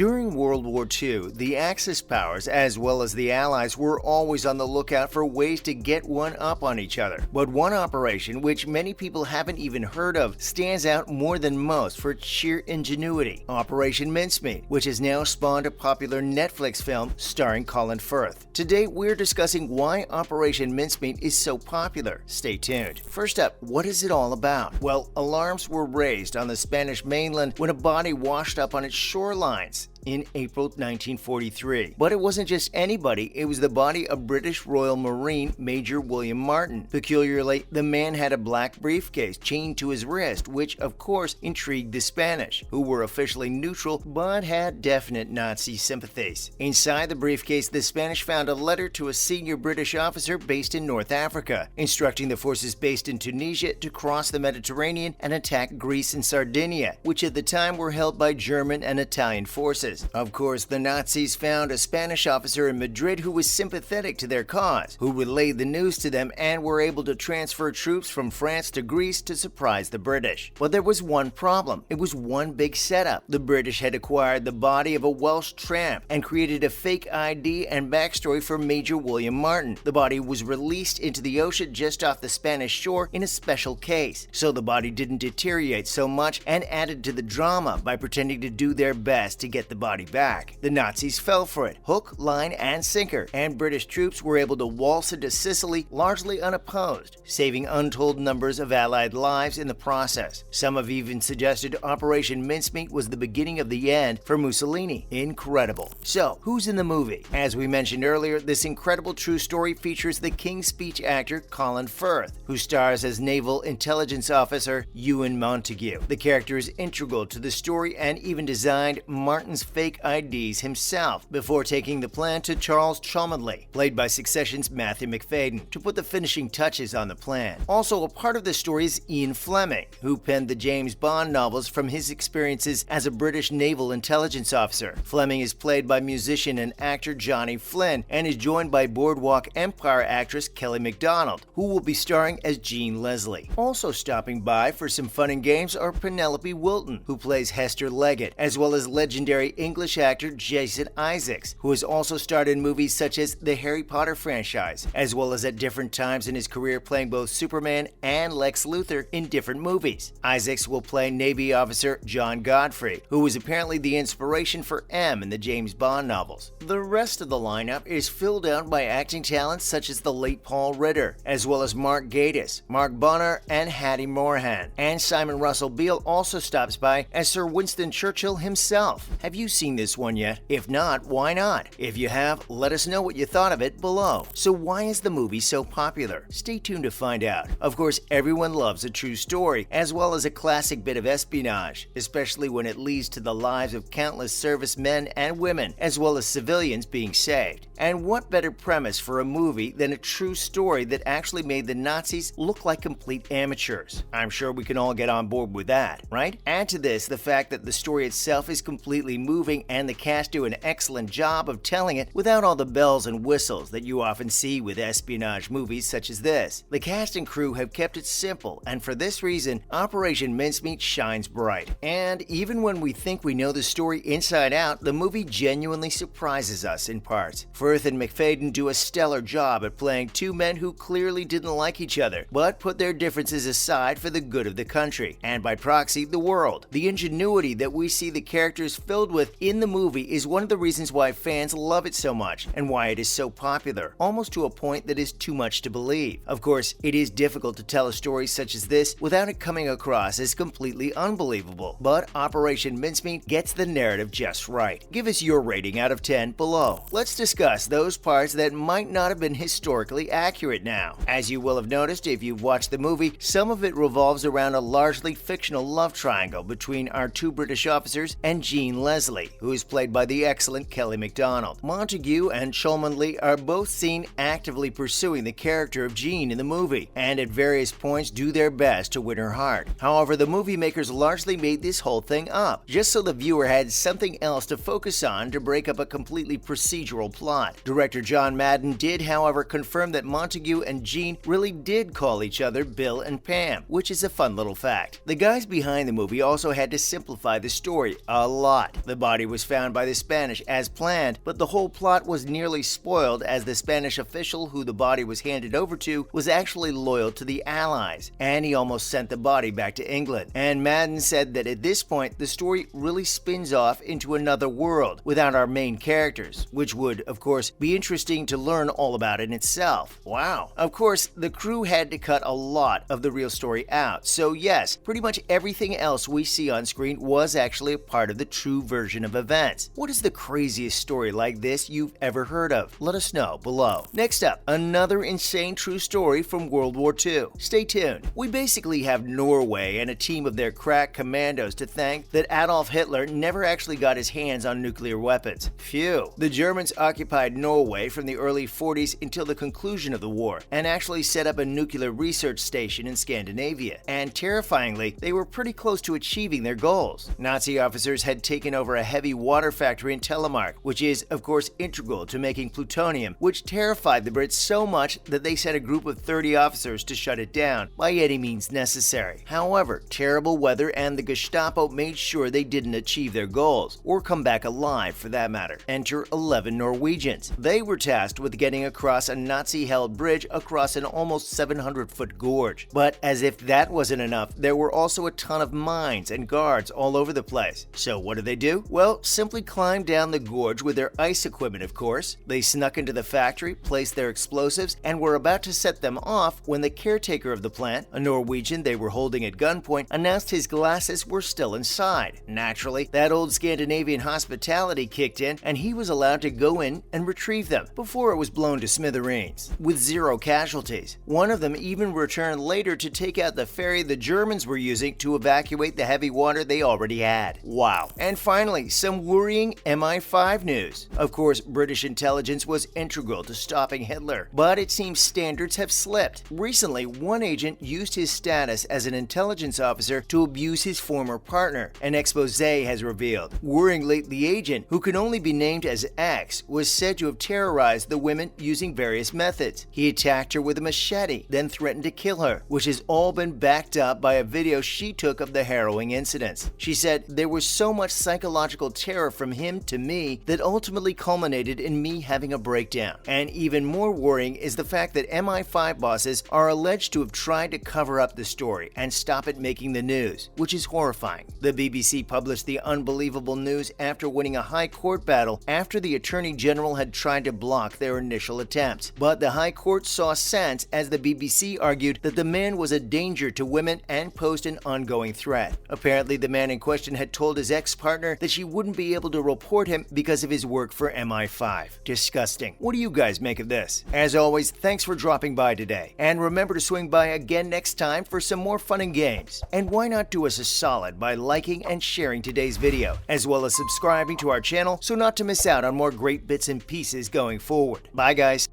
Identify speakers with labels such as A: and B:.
A: During World War II, the Axis powers as well as the Allies were always on the lookout for ways to get one up on each other. But one operation, which many people haven't even heard of, stands out more than most for its sheer ingenuity: Operation Mincemeat, which has now spawned a popular Netflix film starring Colin Firth. Today, we're discussing why Operation Mincemeat is so popular. Stay tuned. First up, what is it all about? Well, alarms were raised on the Spanish mainland when a body washed up on its shorelines in April 1943. But it wasn't just anybody, it was the body of British Royal Marine Major William Martin. Peculiarly, the man had a black briefcase chained to his wrist, which of course intrigued the Spanish, who were officially neutral but had definite Nazi sympathies. Inside the briefcase, the Spanish found a letter to a senior British officer based in North Africa, instructing the forces based in Tunisia to cross the Mediterranean and attack Greece and Sardinia, which at the time were held by German and Italian forces. Of course, the Nazis found a Spanish officer in Madrid who was sympathetic to their cause, who relayed the news to them and were able to transfer troops from France to Greece to surprise the British. But there was one problem. It was one big setup. The British had acquired the body of a Welsh tramp and created a fake ID and backstory for Major William Martin. The body was released into the ocean just off the Spanish shore in a special case, so the body didn't deteriorate so much and added to the drama by pretending to do their best to get the body back. The Nazis fell for it, hook, line, and sinker, and British troops were able to waltz into Sicily largely unopposed, saving untold numbers of Allied lives in the process. Some have even suggested Operation Mincemeat was the beginning of the end for Mussolini. Incredible. So, who's in the movie? As we mentioned earlier, this incredible true story features the King's Speech actor Colin Firth, who stars as Naval Intelligence Officer Ewan Montague. The character is integral to the story and even designed Martin's fake IDs himself before taking the plan to Charles Cholmondeley, played by Succession's Matthew Macfadyen, to put the finishing touches on the plan. Also a part of the story is Ian Fleming, who penned the James Bond novels from his experiences as a British naval intelligence officer. Fleming is played by musician and actor Johnny Flynn and is joined by Boardwalk Empire actress Kelly MacDonald, who will be starring as Jean Leslie. Also stopping by for some fun and games are Penelope Wilton, who plays Hester Leggett, as well as legendary English actor Jason Isaacs, who has also starred in movies such as the Harry Potter franchise, as well as at different times in his career playing both Superman and Lex Luthor in different movies. Isaacs will play Navy officer John Godfrey, who was apparently the inspiration for M in the James Bond novels. The rest of the lineup is filled out by acting talents such as the late Paul Ritter, as well as Mark Gatiss, Mark Bonnar, and Hattie Moorhan. And Simon Russell Beale also stops by as Sir Winston Churchill himself. Have you seen this one yet? If not, why not? If you have, let us know what you thought of it below. So why is the movie so popular? Stay tuned to find out. Of course, everyone loves a true story, as well as a classic bit of espionage, especially when it leads to the lives of countless servicemen and women, as well as civilians being saved. And what better premise for a movie than a true story that actually made the Nazis look like complete amateurs? I'm sure we can all get on board with that, right? Add to this the fact that the story itself is completely moving and the cast do an excellent job of telling it without all the bells and whistles that you often see with espionage movies such as this. The cast and crew have kept it simple, and for this reason, Operation Mincemeat shines bright. And even when we think we know the story inside out, the movie genuinely surprises us in parts. Firth and Macfadyen do a stellar job at playing two men who clearly didn't like each other, but put their differences aside for the good of the country, and by proxy, the world. The ingenuity that we see the characters filled with in the movie is one of the reasons why fans love it so much, and why it is so popular, almost to a point that is too much to believe. Of course, it is difficult to tell a story such as this without it coming across as completely unbelievable, but Operation Mincemeat gets the narrative just right. Give us your rating out of 10 below. Let's discuss those parts that might not have been historically accurate now. As you will have noticed if you've watched the movie, some of it revolves around a largely fictional love triangle between our two British officers and Jean Leslie, who is played by the excellent Kelly MacDonald. Montague and Cholmondeley are both seen actively pursuing the character of Jean in the movie, and at various points do their best to win her heart. However, the movie makers largely made this whole thing up, just so the viewer had something else to focus on to break up a completely procedural plot. Director John Madden did, however, confirm that Montague and Jean really did call each other Bill and Pam, which is a fun little fact. The guys behind the movie also had to simplify the story a lot. The body was found by the Spanish as planned, but the whole plot was nearly spoiled as the Spanish official who the body was handed over to was actually loyal to the Allies, and he almost sent the body back to England. And Madden said that at this point, the story really spins off into another world without our main characters, which would, of course, be interesting to learn all about in itself. Wow. Of course, the crew had to cut a lot of the real story out, so yes, pretty much everything else we see on screen was actually a part of the true version of events. What is the craziest story like this you've ever heard of? Let us know below. Next up, another insane true story from World War II. Stay tuned. We basically have Norway and a team of their crack commandos to thank that Adolf Hitler never actually got his hands on nuclear weapons. Phew. The Germans occupied Norway from the early 40s until the conclusion of the war and actually set up a nuclear research station in Scandinavia. And terrifyingly, they were pretty close to achieving their goals. Nazi officers had taken over a heavy water factory in Telemark, which is, of course, integral to making plutonium, which terrified the Brits so much that they sent a group of 30 officers to shut it down by any means necessary. However, terrible weather and the Gestapo made sure they didn't achieve their goals, or come back alive for that matter. Enter 11 Norwegians. They were tasked with getting across a Nazi-held bridge across an almost 700-foot gorge. But as if that wasn't enough, there were also a ton of mines and guards all over the place. So what did they do? Well, simply climb down the gorge with their ice equipment, of course. They snuck into the factory, placed their explosives, and were about to set them off when the caretaker of the plant, a Norwegian they were holding at gunpoint, announced his glasses were still inside. Naturally, that old Scandinavian hospitality kicked in, and he was allowed to go in and retrieve them before it was blown to smithereens, with 0 casualties. One of them even returned later to take out the ferry the Germans were using to evacuate the heavy water they already had. Wow. And finally, some worrying MI5 news. Of course, British intelligence was integral to stopping Hitler, but it seems standards have slipped. Recently, one agent used his status as an intelligence officer to abuse his former partner, an expose has revealed. Worryingly, the agent, who can only be named as X, was said to have terrorized the women using various methods. He attacked her with a machete, then threatened to kill her, which has all been backed up by a video she took of the harrowing incidents. She said, "There was so much psychological terror from him to me that ultimately culminated in me having a breakdown." And even more worrying is the fact that MI5 bosses are alleged to have tried to cover up the story and stop it making the news, which is horrifying. The BBC published the unbelievable news after winning a high court battle after the Attorney General had tried to block their initial attempts. But the High Court saw sense as the BBC argued that the man was a danger to women and posed an ongoing threat. Apparently, the man in question had told his ex-partner that she wouldn't be able to report him because of his work for MI5. Disgusting. What do you guys make of this? As always, thanks for dropping by today. And remember to swing by again next time for some more fun and games. And why not do us a solid by liking and sharing today's video, as well as subscribing to our channel so not to miss out on more great bits and pieces going forward. Bye guys.